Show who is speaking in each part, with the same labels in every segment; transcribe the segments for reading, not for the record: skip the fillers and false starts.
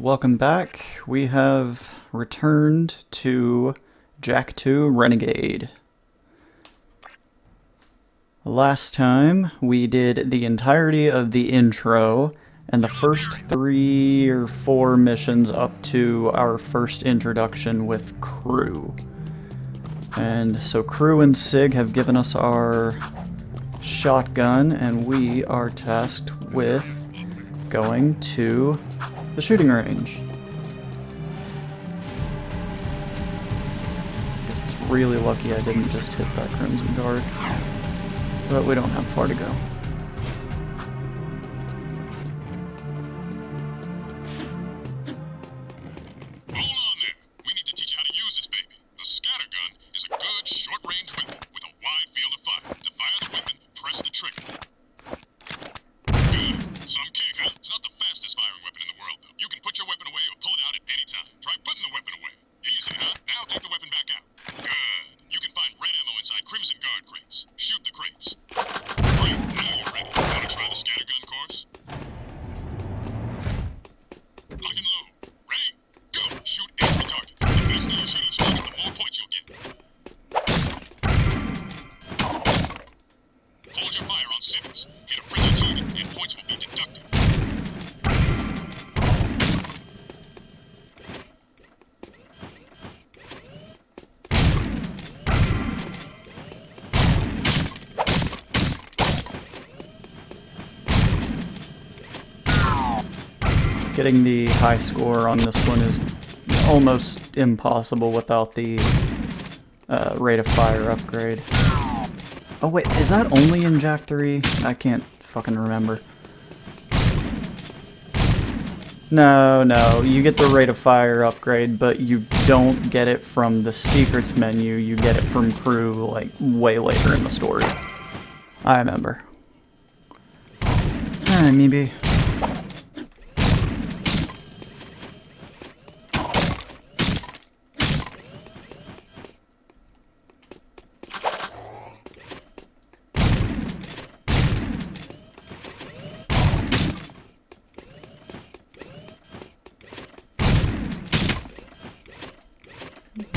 Speaker 1: welcome back. We have returned to Jack 2 Renegade. Last time we did the entirety of the intro and the first 3 or 4 missions up to our first introduction with Crew. And so Crew and Sig have given us our shotgun, and we are tasked with going to the shooting range. Guess it's really lucky I didn't just hit that Crimson Guard, but we don't have far to go. Getting the high score on this one is almost impossible without the rate of fire upgrade. Oh wait, is that only in Jack 3? I can't fucking remember. No, you get the rate of fire upgrade, but you don't get it from the secrets menu, you get it from Crew, like, way later in the story. I remember. Maybe.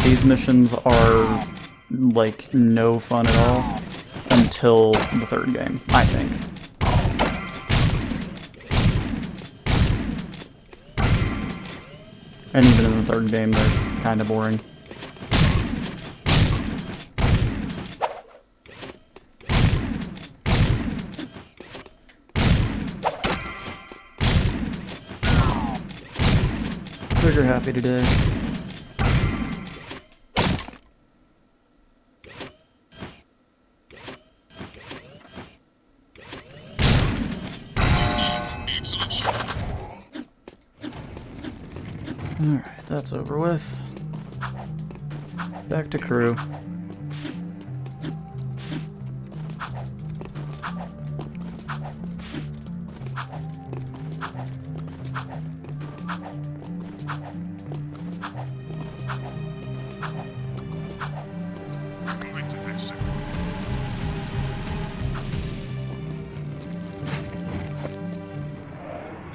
Speaker 1: These missions are, like, no fun at all until the third game, I think. And even in the third game, they're kind of boring. Trigger happy today. Alright, that's over with. Back to Crew.
Speaker 2: Moving to next sector.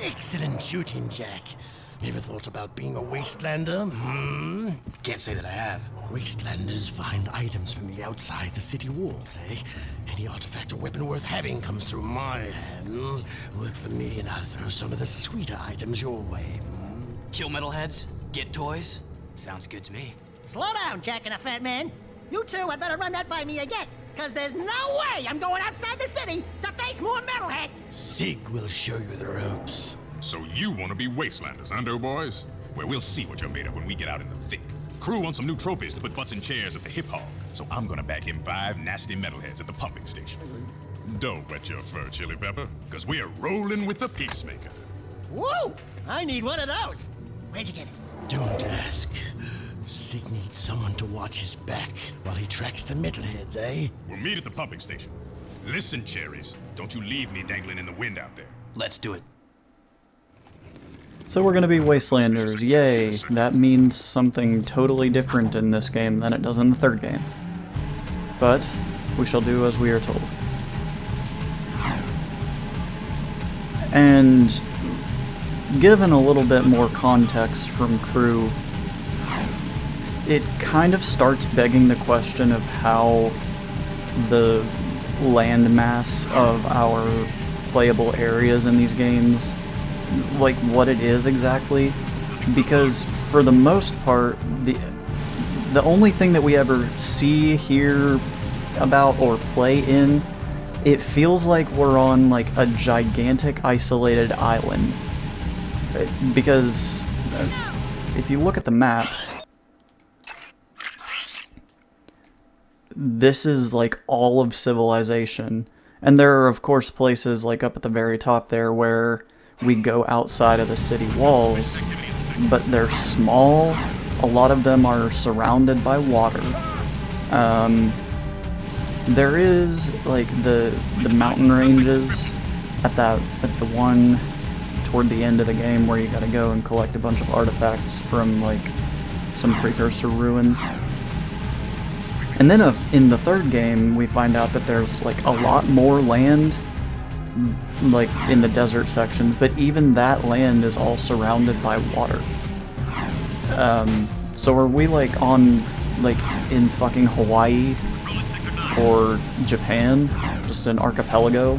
Speaker 3: Excellent shooting, Jack. Ever thought about being a wastelander?
Speaker 4: Can't say that I have.
Speaker 3: Wastelanders find items from the outside the city walls, eh? Any artifact or weapon worth having comes through my hands. Work for me and I'll throw some of the sweeter items your way.
Speaker 4: Kill metalheads? Get toys? Sounds good to me.
Speaker 5: Slow down, Jack and a Fat Man. You two had better run that by me again, because there's no way I'm going outside the city to face more metalheads!
Speaker 3: Sig will show you the ropes.
Speaker 2: So you want to be wastelanders, huh, doughboys? Well, we'll see what you're made of when we get out in the thick. Crew wants some new trophies to put butts in chairs at the hip hog, so I'm gonna bag him 5 nasty metalheads at the pumping station. Don't wet your fur, Chili Pepper, because we're rolling with the Peacemaker.
Speaker 5: Woo! I need one of those. Where'd you get it?
Speaker 3: Don't ask. Sig needs someone to watch his back while he tracks the metalheads, eh?
Speaker 2: We'll meet at the pumping station. Listen, cherries, don't you leave me dangling in the wind out there.
Speaker 4: Let's do it.
Speaker 1: So we're gonna be Wastelanders, yay! That means something totally different in this game than it does in the third game. But we shall do as we are told. And given a little bit more context from Crew, it kind of starts begging the question of how the landmass of our playable areas in these games, like what it is exactly, because for the most part, the only thing that we ever see, hear about, or play in, it feels like we're on like a gigantic isolated island. Because if you look at the map, this is like all of civilization. And there are of course places like up at the very top there where we go outside of the city walls, but they're small. A lot of them are surrounded by water. There is like the mountain ranges at the one toward the end of the game where you gotta go and collect a bunch of artifacts from like some precursor ruins. And then in the third game we find out that there's like a lot more land like in the desert sections, but even that land is all surrounded by water. So are we like on like in fucking Hawaii or Japan, just an archipelago?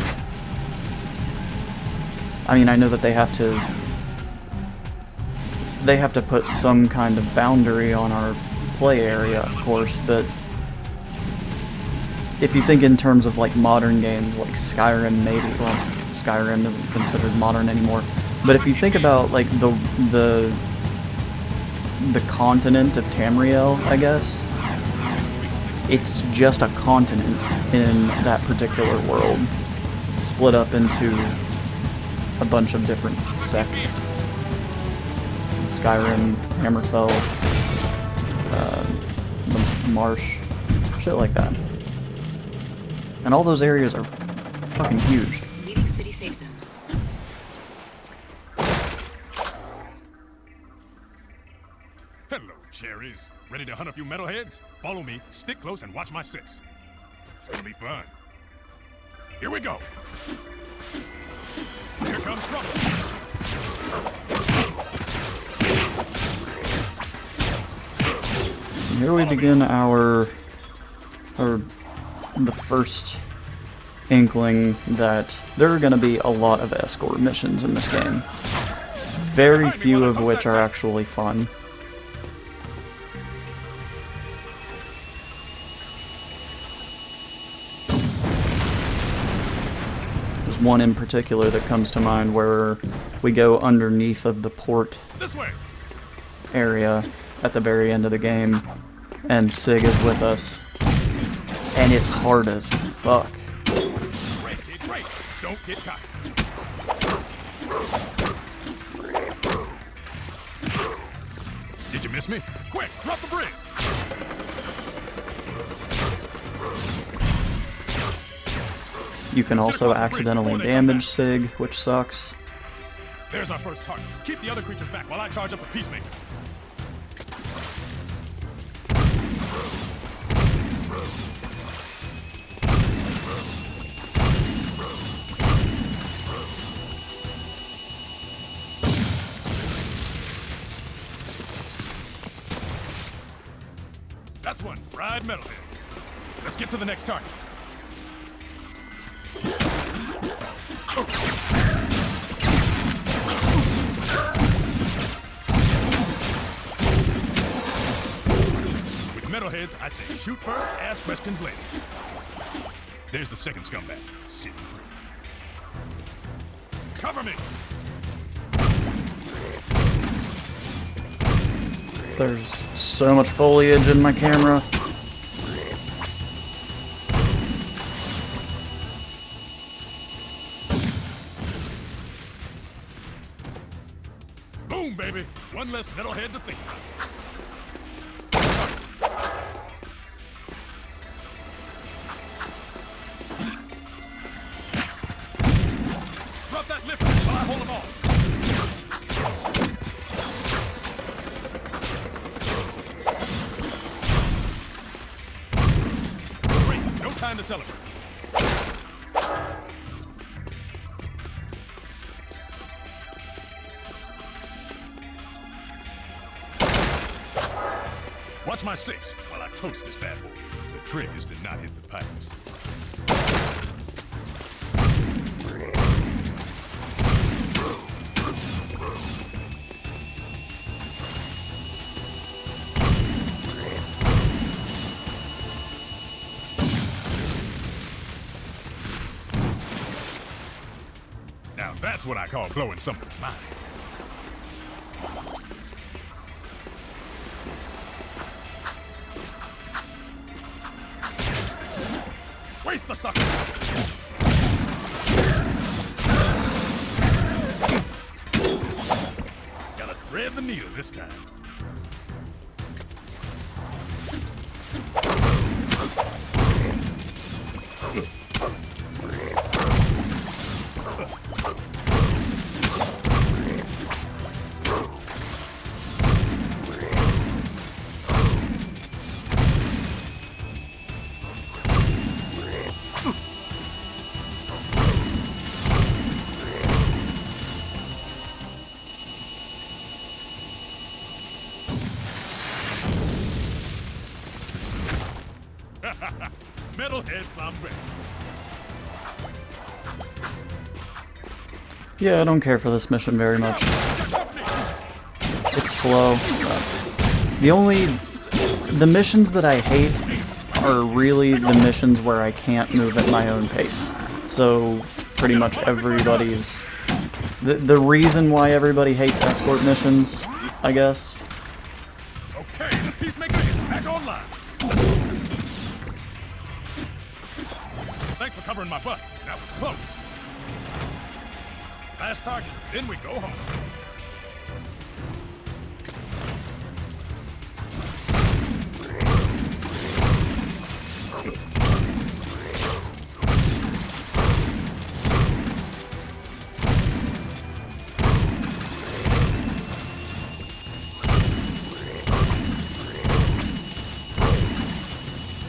Speaker 1: I mean, I know that they have to put some kind of boundary on our play area, of course, but if you think in terms of like modern games like Skyrim, maybe, well, Skyrim isn't considered modern anymore, but if you think about like the continent of Tamriel, I guess, it's just a continent in that particular world, split up into a bunch of different sects. Skyrim, Hammerfell, the Marsh, shit like that. And all those areas are fucking huge.
Speaker 6: Leaving city safe zone.
Speaker 2: Hello, cherries. Ready to hunt a few metalheads? Follow me, stick close, and watch my six. It's gonna be fun. Here we go. Here comes trouble.
Speaker 1: Here we begin the first inkling that there are going to be a lot of escort missions in this game. Very few of which are actually fun. There's one in particular that comes to mind where we go underneath of the port area at the very end of the game, and Sig is with us, and it's hard as fuck.
Speaker 2: Great. Don't get caught. Did you miss me? Quick, drop the bridge.
Speaker 1: You can also accidentally damage Sig, which sucks.
Speaker 2: There's our first target. Keep the other creatures back while I charge up the Peacemaker. That's one fried metalhead. Let's get to the next target. With metalheads, I say shoot first, ask questions later. There's the second scumbag, sitting pretty. Cover me!
Speaker 1: There's so much foliage in my camera.
Speaker 2: Boom, baby! One less metalhead to think about. Drop that lift while I hold them off. Great, no time to celebrate. Watch my 6 while I toast this bad boy. The trick is to not hit the pipes. Now that's what I call blowing someone's mind. Waste the sucker! Gotta thread the needle this time. Metalhead flambe.
Speaker 1: Yeah, I don't care for this mission very much. It's slow. The missions that I hate are really the missions where I can't move at my own pace. So pretty much everybody's... The reason why everybody hates escort missions, I guess.
Speaker 2: Okay, the Peacemaker is back online. Thanks for covering my butt. That was close. Last target, then we go home.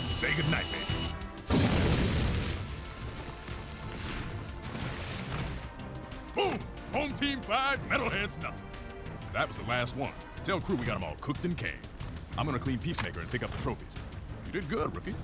Speaker 2: Say goodnight, baby. Boom! Home team 5, Metalheads nothing. That was the last one. Tell crew we got them all cooked and canned. I'm gonna clean Peacemaker and pick up the trophies. You did good, rookie.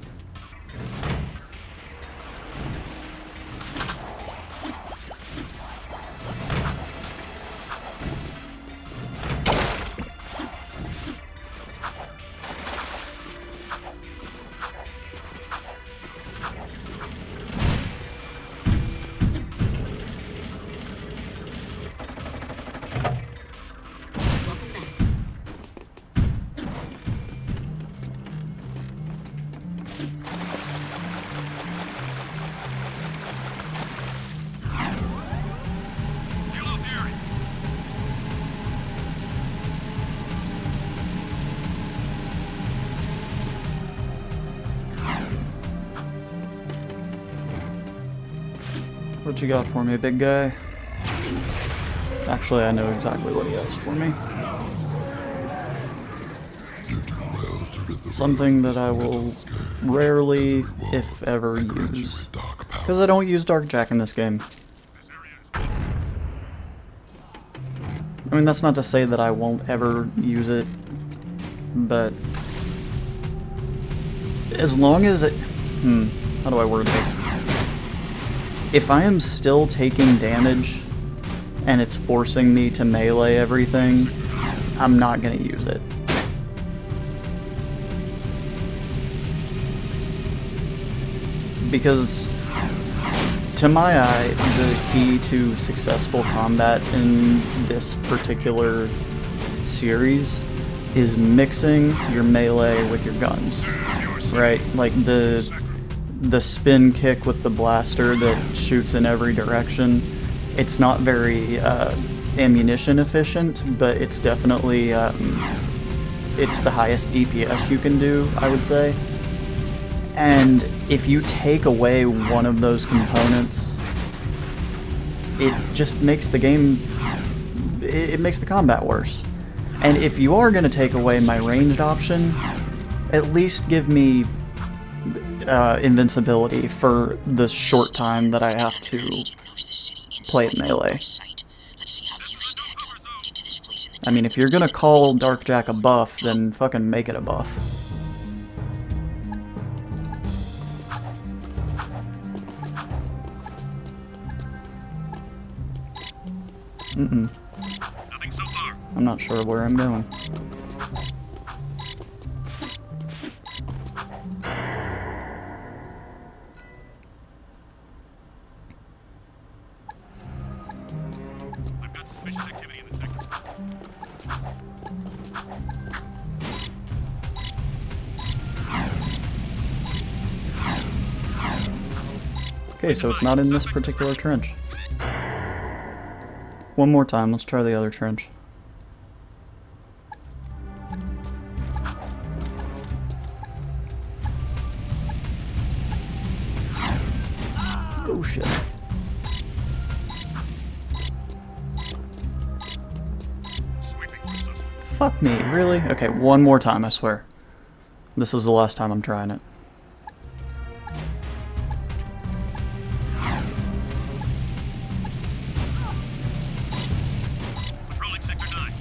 Speaker 1: What you got for me, big guy? Actually, I know exactly what he has for me. Something that I will rarely, if ever, use. Because I don't use Dark Jack in this game. I mean, that's not to say that I won't ever use it, but as long as it... how do I word this? If I am still taking damage and it's forcing me to melee everything, I'm not gonna use it. Because, to my eye, the key to successful combat in this particular series is mixing your melee with your guns, right? Like the spin kick with the blaster that shoots in every direction. It's not very ammunition efficient, but it's definitely it's the highest DPS you can do, I would say. And if you take away one of those components, it just makes the game, it makes the combat worse. And if you are going to take away my ranged option, at least give me invincibility for the short time that I have to play at melee. I mean, if you're gonna call Darkjack a buff, then fucking make it a buff.
Speaker 2: Nothing so far.
Speaker 1: I'm not sure where I'm going.
Speaker 2: I've got suspicious activity in the sector.
Speaker 1: Okay, so it's not in this particular trench. One more time, let's try the other trench. Oh shit.
Speaker 2: Sweeping for suspect.
Speaker 1: Fuck me, really? Okay, one more time, I swear. This is the last time I'm trying it.
Speaker 2: Patrolling sector 9.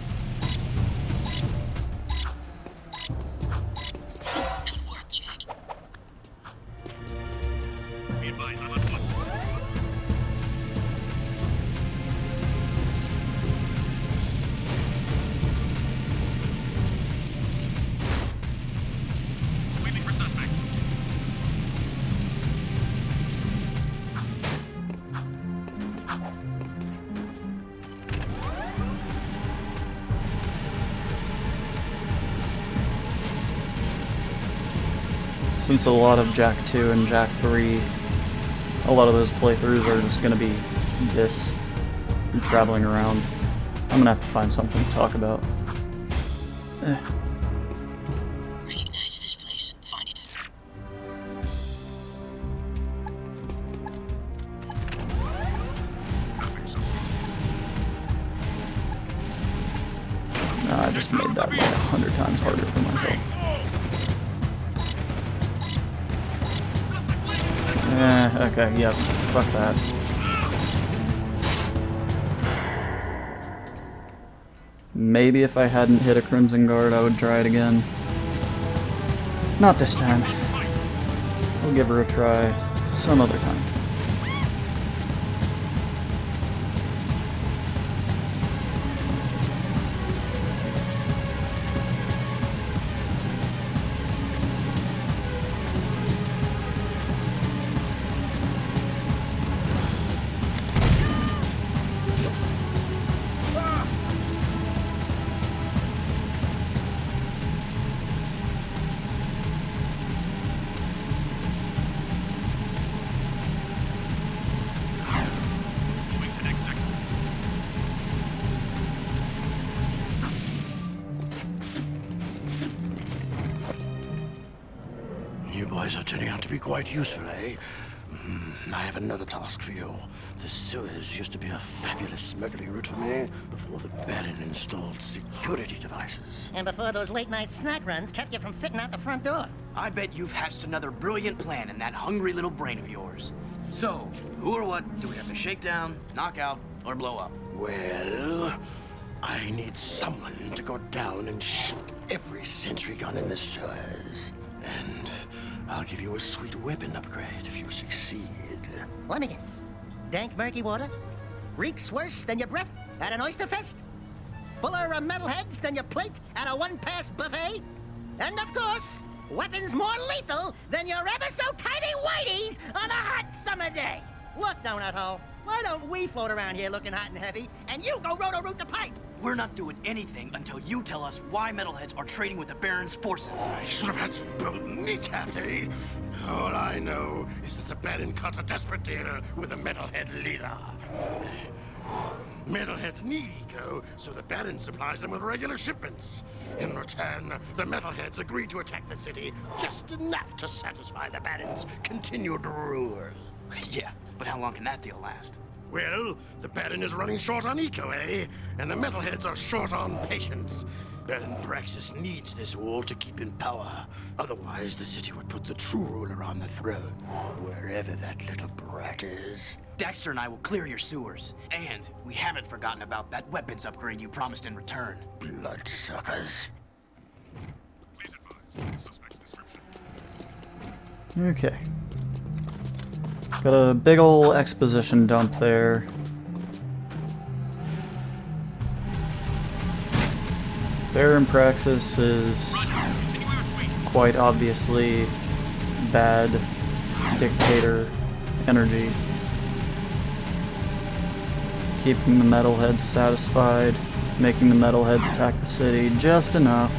Speaker 2: Be advised, I'm on foot. Sweeping for suspects.
Speaker 1: Since a lot of Jack 2 and Jack 3, a lot of those playthroughs are just gonna be this, and traveling around. I'm gonna have to find something to talk about.
Speaker 6: Recognize this place. Find it.
Speaker 2: Nothing so far.
Speaker 1: I just made that like 100 times harder for myself. Okay, yep, fuck that. Maybe if I hadn't hit a Crimson Guard, I would try it again. Not this time. I'll give her a try some other time.
Speaker 2: Moving to next sector.
Speaker 3: You boys are turning out to be quite useful, eh? I have another task for you. The sewers used to be a fabulous smuggling route for me before the Baron installed security devices.
Speaker 5: And before those late-night snack runs kept you from fitting out the front door.
Speaker 4: I bet you've hatched another brilliant plan in that hungry little brain of yours. So, who or what do we have to shake down, knock out, or blow up?
Speaker 3: Well, I need someone to go down and shoot every sentry gun in the sewers. And I'll give you a sweet weapon upgrade if you succeed.
Speaker 5: Let me guess. Dank murky water? Reeks worse than your breath at an oyster fest? Fuller of metalheads than your plate at a one-pass buffet? And of course, weapons more lethal than your ever-so-tiny whiteys on a hot summer day. Look, Donut Hole, why don't we float around here looking hot and heavy, and you go roto-root the pipes?
Speaker 4: We're not doing anything until you tell us why metalheads are trading with the Baron's forces.
Speaker 3: I should have had you both kneecapped, eh? All I know is that the Baron cut a desperate deal with a metalhead leader. Metalheads need eco, so the Baron supplies them with regular shipments. In return, the metalheads agree to attack the city just enough to satisfy the Baron's continued rule.
Speaker 4: Yeah, but how long can that deal last?
Speaker 3: Well, the Baron is running short on eco, eh? And the metalheads are short on patience. Baron Praxis needs this wall to keep in power. Otherwise, the city would put the true ruler on the throne, wherever that little brat is.
Speaker 4: Dexter and I will clear your sewers. And we haven't forgotten about that weapons upgrade you promised in return.
Speaker 3: Bloodsuckers.
Speaker 2: Please advise. Suspect's description.
Speaker 1: Okay. Got a big ol' exposition dump there. Baron Praxis is quite obviously bad dictator energy. Keeping the metalheads satisfied, making the metalheads attack the city just enough.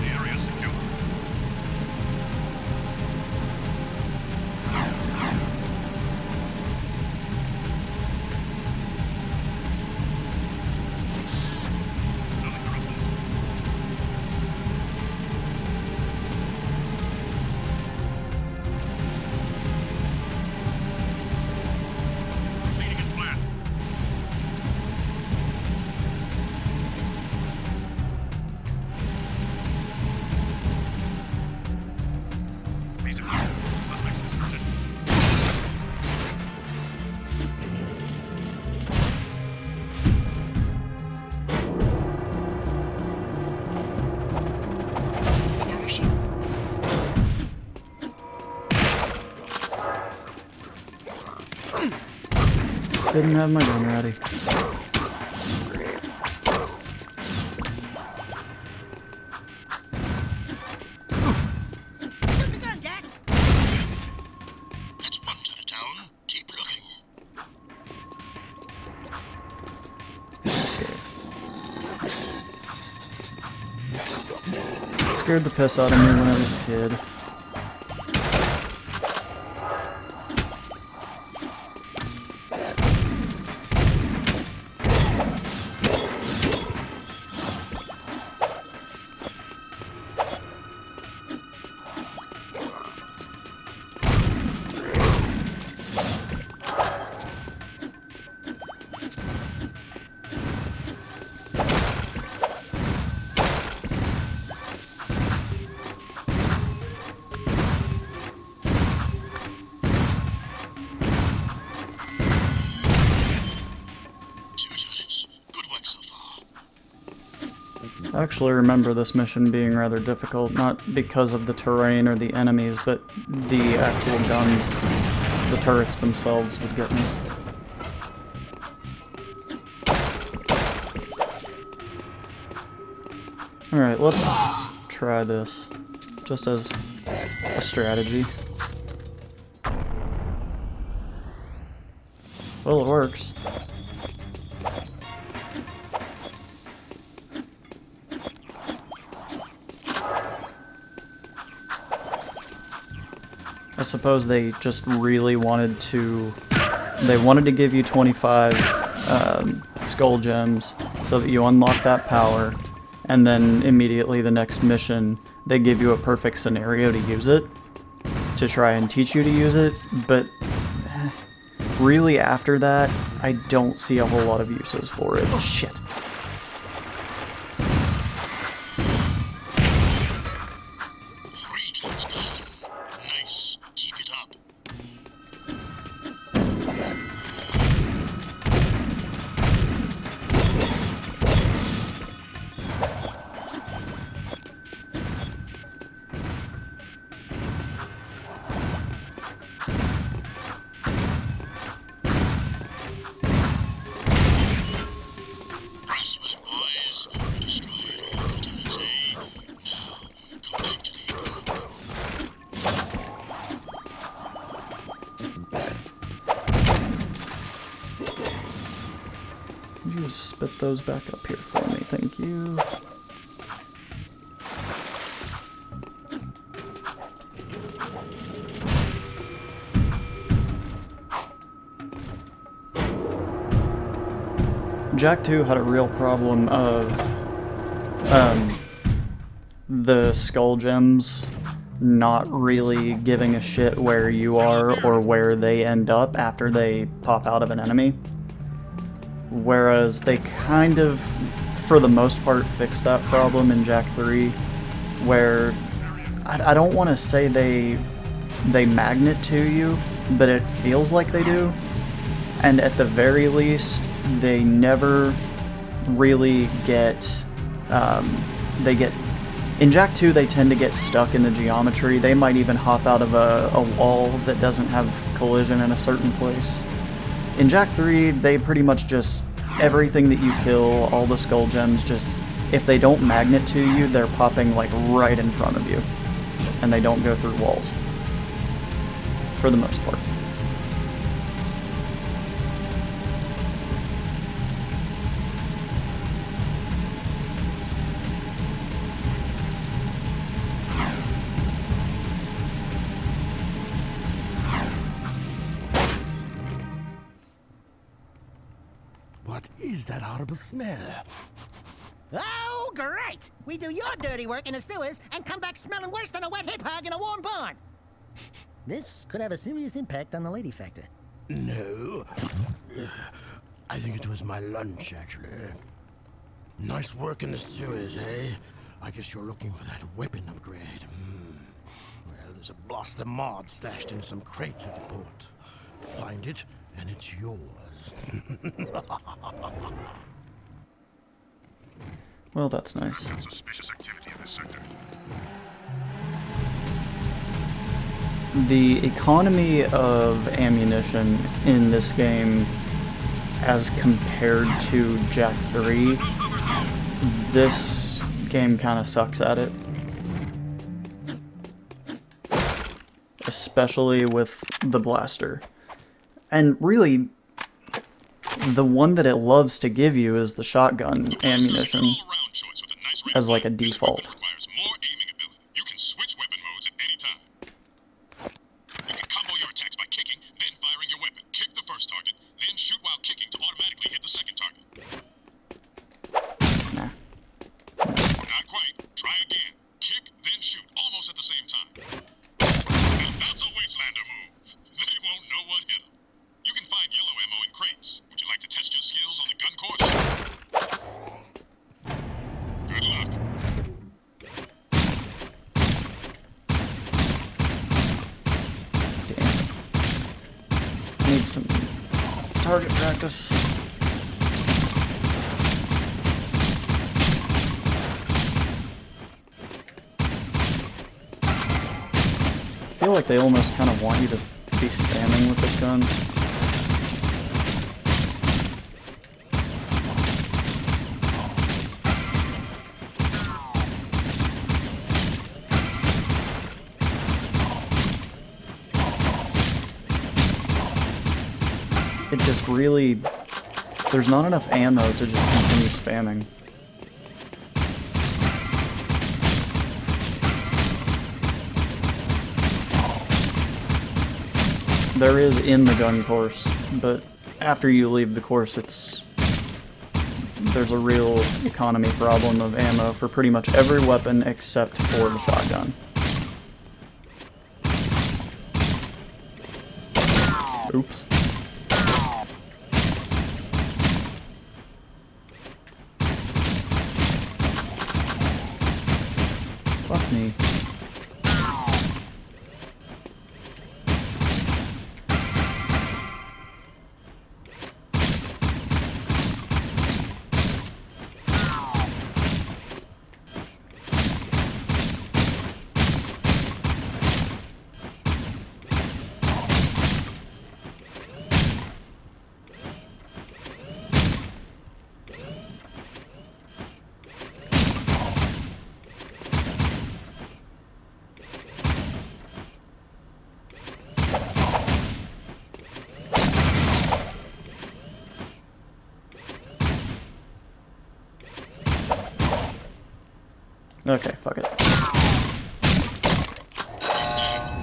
Speaker 2: The area is secure. Proceeding as planned. Please advise. Suspect's description.
Speaker 6: Counter shield.
Speaker 1: Didn't have my gun ready.
Speaker 5: Shoot the gun, Jack!
Speaker 3: That's one turret down. Keep looking.
Speaker 1: Scared the piss out of me when I was a kid. I actually remember this mission being rather difficult, not because of the terrain or the enemies, but the actual guns. The turrets themselves would get me. Alright, let's try this, just as a strategy. Well, it works. I suppose they just really wanted to... They wanted to give you 25 skull gems so that you unlock that power, and then immediately the next mission, they give you a perfect scenario to use it, to try and teach you to use it, but really after that, I don't see a whole lot of uses for it. Shit.
Speaker 3: Three turrets gone. Nice. Keep it up. Brasswell, boys. Destroyed all the turrets, eh? Now, come back to the igloo.
Speaker 1: Could you just spit those back up here for me? Thank you. Jack 2 had a real problem of the skull gems not really giving a shit where you are or where they end up after they pop out of an enemy. Whereas they kind of, for the most part, fixed that problem in Jack 3, where I don't want to say they magnet to you, but it feels like they do. And at the very least, they never really get, in Jak 2 they tend to get stuck in the geometry. They might even hop out of a wall that doesn't have collision in a certain place. In Jak 3, they pretty much just, everything that you kill, all the skull gems, just, if they don't magnet to you, they're popping like right in front of you. And they don't go through walls. For the most part.
Speaker 3: What is that horrible smell?
Speaker 5: Oh, great! We do your dirty work in the sewers and come back smelling worse than a wet hip hog in a warm barn. This could have a serious impact on the lady factor.
Speaker 3: No. I think it was my lunch, actually. Nice work in the sewers, eh? I guess you're looking for that weapon upgrade. Well, there's a blaster mod stashed in some crates at the port. Find it, and it's yours.
Speaker 1: Well, that's nice.
Speaker 2: Got suspicious activity in this sector.
Speaker 1: The economy of ammunition in this game, as compared to Jak 3, this game kind of sucks at it. Especially with the blaster. And really, the one that it loves to give you is the shotgun ammunition as like a default.
Speaker 2: Requires more aiming ability. You can switch weapon modes at any time. You can combo your attacks by kicking, then firing your weapon. Kick the first target, then shoot while kicking to automatically hit the second target.
Speaker 1: Nah.
Speaker 2: Not quite. Try again. Kick, then shoot, almost at the same time. And that's a Wastelander move. They won't know what hit them. You can find yellow ammo in crates. Would you like to test your skills on the gun course? Good luck.
Speaker 1: Damn. Need some target practice. I feel like they almost kind of want you to be spamming with this gun. It just really, there's not enough ammo to just continue spamming. There is in the gun course, but after you leave the course, there's a real economy problem of ammo for pretty much every weapon except for the shotgun. Oops. Fuck me. Okay, fuck it.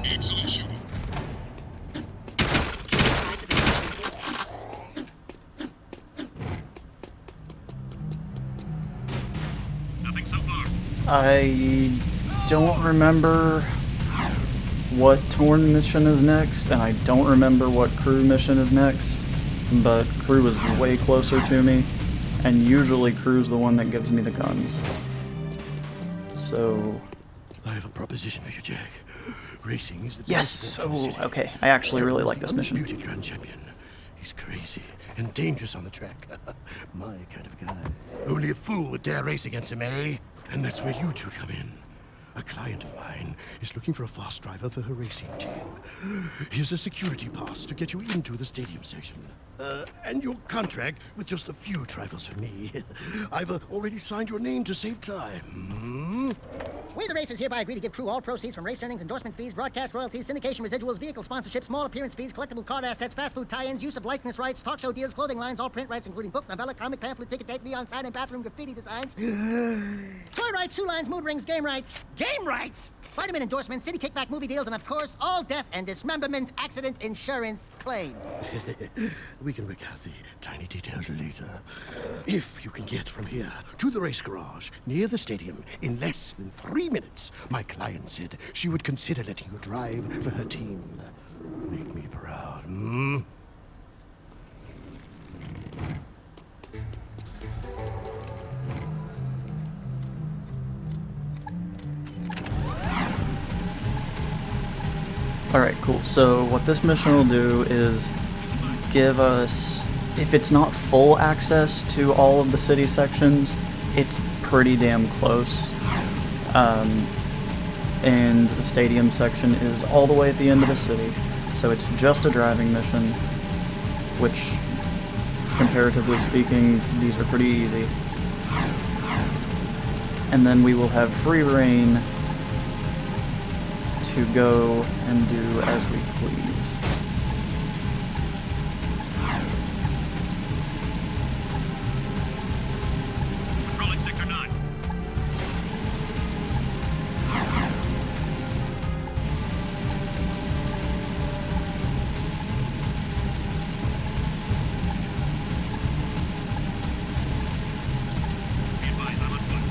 Speaker 2: Excellent shooting. Nothing so far.
Speaker 1: I don't remember what Torn mission is next, and I don't remember what Crew mission is next, but Crew is way closer to me, and usually Crew's the one that gives me the guns. So,
Speaker 3: I have a proposition for you, Jack. Racing is the
Speaker 1: Yes!
Speaker 3: best sport in the
Speaker 1: Oh,
Speaker 3: city.
Speaker 1: okay. I actually really
Speaker 3: Aaron's
Speaker 1: like
Speaker 3: the
Speaker 1: this mission.
Speaker 3: undisputed grand champion. He's crazy and dangerous on the track. My kind of guy. Only a fool would dare race against him, eh? And that's where you two come in. A client of mine is looking for a fast driver for her racing team. Here's a security pass to get you into the stadium section. And your contract with just a few trifles for me. I've already signed your name to save time.
Speaker 5: We, the racers, hereby agree to give Crew all proceeds from race earnings, endorsement fees, broadcast royalties, syndication residuals, vehicle sponsorships, small appearance fees, collectible card assets, fast food tie-ins, use of likeness rights, talk show deals, clothing lines, all print rights, including book, novella, comic, pamphlet, ticket tape, neon sign, and bathroom graffiti designs. Toy rights, shoe lines, mood rings, game rights. Game rights? Vitamin endorsements, city kickback movie deals, and of course, all death and dismemberment accident insurance claims.
Speaker 3: We can work out the tiny details later. If you can get from here to the race garage near the stadium in less than 3 minutes, my client said she would consider letting you drive for her team. Make me proud, hmm?
Speaker 1: Alright, cool. So what this mission will do is give us, if it's not full access to all of the city sections, it's pretty damn close. And the stadium section is all the way at the end of the city, so it's just a driving mission, which, comparatively speaking, these are pretty easy. And then we will have free reign to go and do as we please.
Speaker 2: Controlling Sector 9. Be advised, I'm on foot.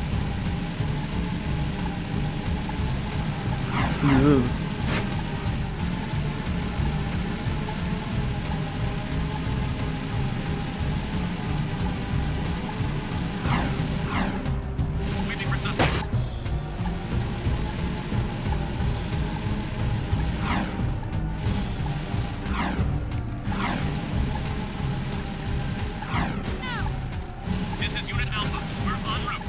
Speaker 1: Ooh.
Speaker 2: Sweeping for suspects. This is Unit Alpha. We're en route.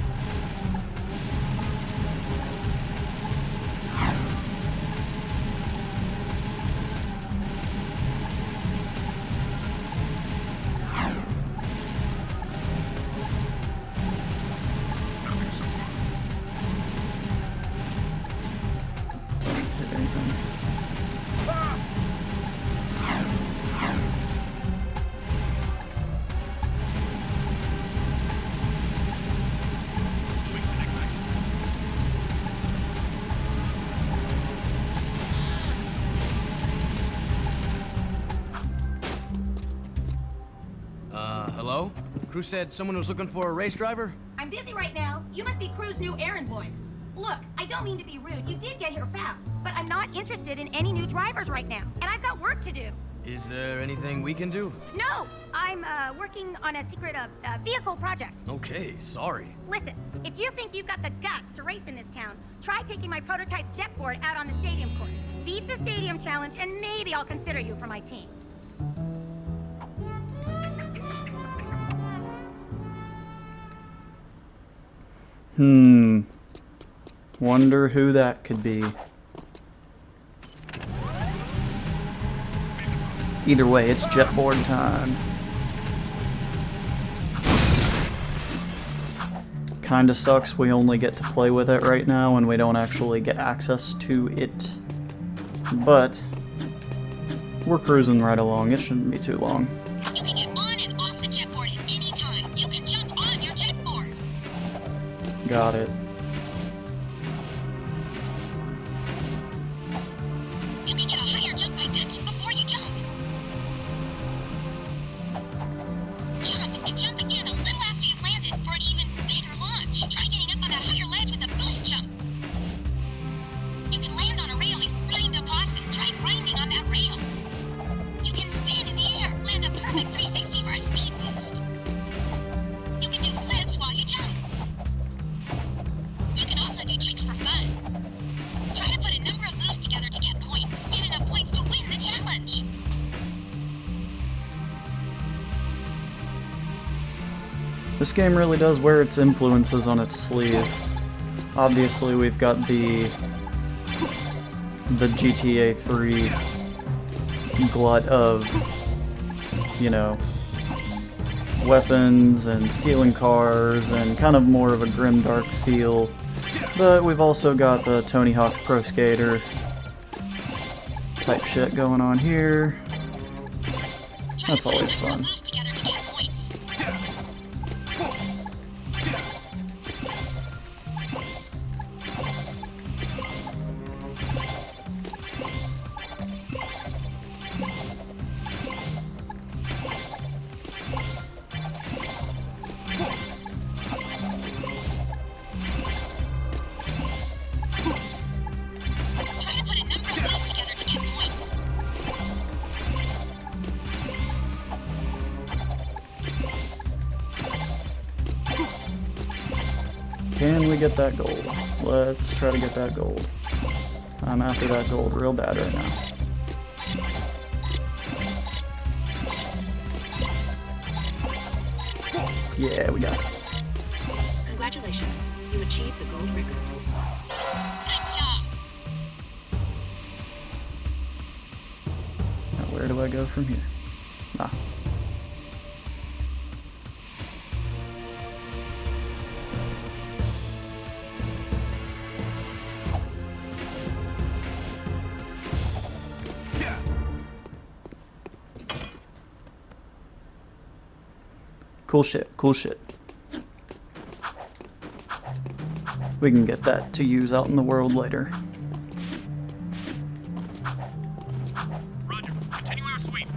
Speaker 2: Nothing so far.
Speaker 1: Hit anything.
Speaker 2: Moving to the next sector.
Speaker 7: Hello? Crew said someone was looking for a race driver?
Speaker 6: I'm busy right now. You must be Crew's new errand boys. Look, I don't mean to be rude. You did get here fast. But I'm not interested in any new drivers right now. And I've got work to do.
Speaker 7: Is there anything we can do?
Speaker 6: No! I'm, working on a secret, vehicle project.
Speaker 7: Okay, sorry.
Speaker 6: Listen, if you think you've got the guts to race in this town, try taking my prototype jet board out on the stadium course. Beat the stadium challenge, and maybe I'll consider you for my team.
Speaker 1: Wonder who that could be. Either way, it's jetboard time. Kinda sucks we only get to play with it right now and we don't actually get access to it. But we're cruising right along. It shouldn't be too long.
Speaker 8: You can get on and off the jetboard at any time. You can jump on your jetboard.
Speaker 1: Got it.
Speaker 8: You can get a higher jump by ducking before you jump. Jump and jump again a little after you've landed for an even bigger launch. Try getting up on that higher ledge with a boost jump. You can land on a rail and grind a boss and try grinding on that rail. You can spin in the air, land a perfect 360 for a speed boost. You can do flips while you jump.
Speaker 1: This game really does wear its influences on its sleeve. Obviously, we've got the GTA 3 glut of, you know, weapons and stealing cars and kind of more of a grimdark feel. But we've also got the Tony Hawk Pro Skater type shit going on here. That's always fun. Can we get that gold? Let's try to get that gold. I'm after that gold real bad right now. Yeah, we got it.
Speaker 8: Congratulations. You achieved the gold record. Nice job.
Speaker 1: Now where do I go from here? Ah. Cool shit, cool shit. We can get that to use out in the world later.
Speaker 2: Roger. Continue our sweep.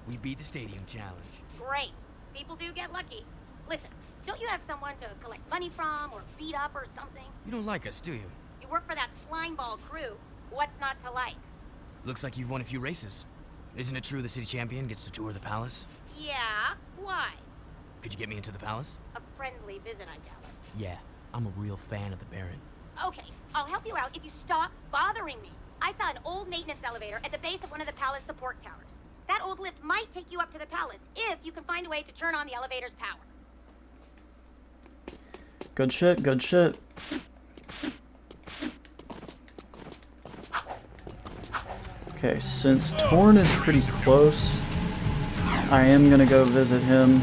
Speaker 7: We beat the stadium challenge.
Speaker 6: Great. People do get lucky. Listen, don't you have someone to collect money from or beat up or something?
Speaker 7: You don't like us, do you?
Speaker 6: You work for that slimeball crew. What's not to like?
Speaker 7: Looks like you've won a few races. Isn't it true the city champion gets to tour the palace?
Speaker 6: Yeah? Why?
Speaker 7: Could you get me into the palace?
Speaker 6: A friendly visit, I gather.
Speaker 7: Yeah, I'm a real fan of the Baron.
Speaker 6: Okay, I'll help you out if you stop bothering me. I saw an old maintenance elevator at the base of one of the palace support towers. That old lift might take you up to the palace if you can find a way to turn on the elevator's power.
Speaker 1: Good shit, good shit. Okay, since Torn is pretty close, I am gonna go visit him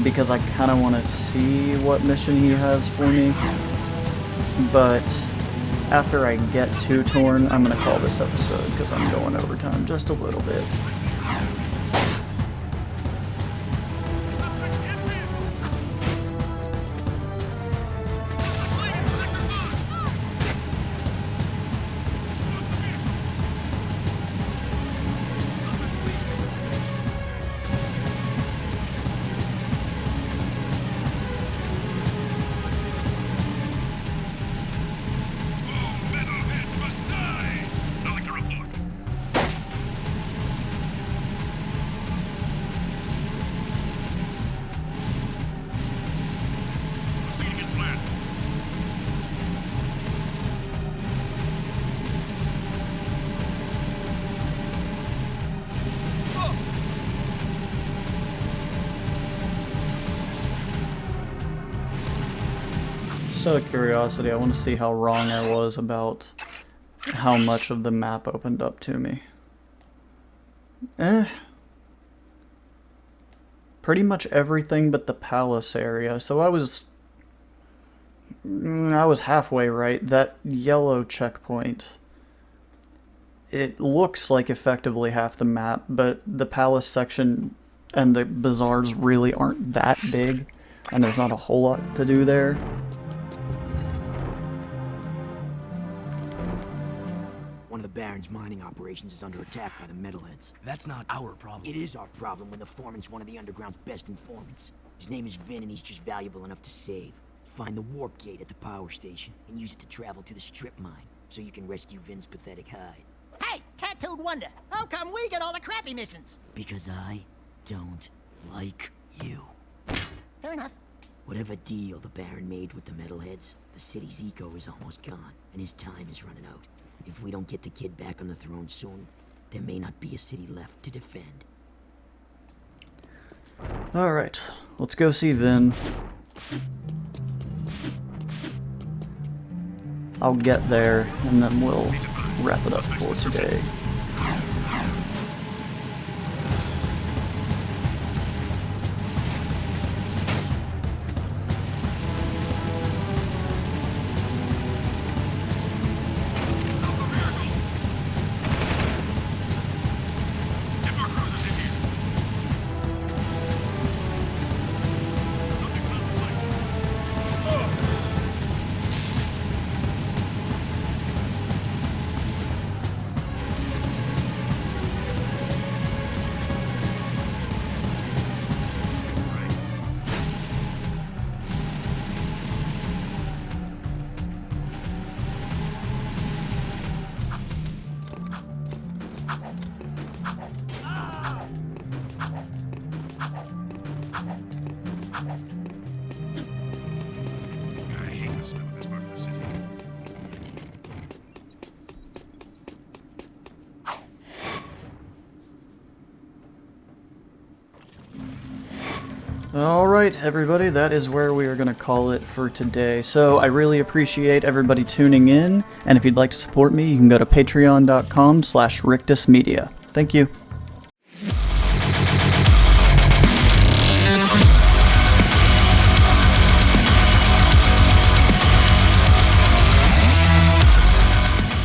Speaker 1: because I kind of want to see what mission he has for me. But after I get to Torn, I'm gonna call this episode because I'm going overtime just a little bit.
Speaker 2: Nothing to report. Proceeding as planned.
Speaker 1: Just out of curiosity, I want to see how wrong I was about how much of the map opened up to me. Pretty much everything but the palace area, so I was halfway right. That yellow checkpoint, it looks like effectively half the map, but the palace section and the bazaars really aren't that big, and there's not a whole lot to do there.
Speaker 9: One of the Baron's mining operations is under attack by the metalheads.
Speaker 7: That's not our problem.
Speaker 9: It is our problem when the foreman's one of the underground's best informants. His name is Vin, and he's just valuable enough to save. Find the warp gate at the power station and use it to travel to the strip mine so you can rescue Vin's pathetic hide.
Speaker 5: Hey, tattooed wonder, how come we get all the crappy missions?
Speaker 9: Because I don't like you.
Speaker 5: Fair enough.
Speaker 9: Whatever deal the Baron made with the metalheads, the city's eco is almost gone, and his time is running out. If we don't get the kid back on the throne soon, there may not be a city left to defend.
Speaker 1: Alright, let's go see Vin. I'll get there, and then we'll wrap it up for today.
Speaker 2: I hate the smell of this part of the city.
Speaker 1: Alright, everybody, that is where we are going to call it for today. So, I really appreciate everybody tuning in, and if you'd like to support me, you can go to patreon.com/rictusmedia. Thank you.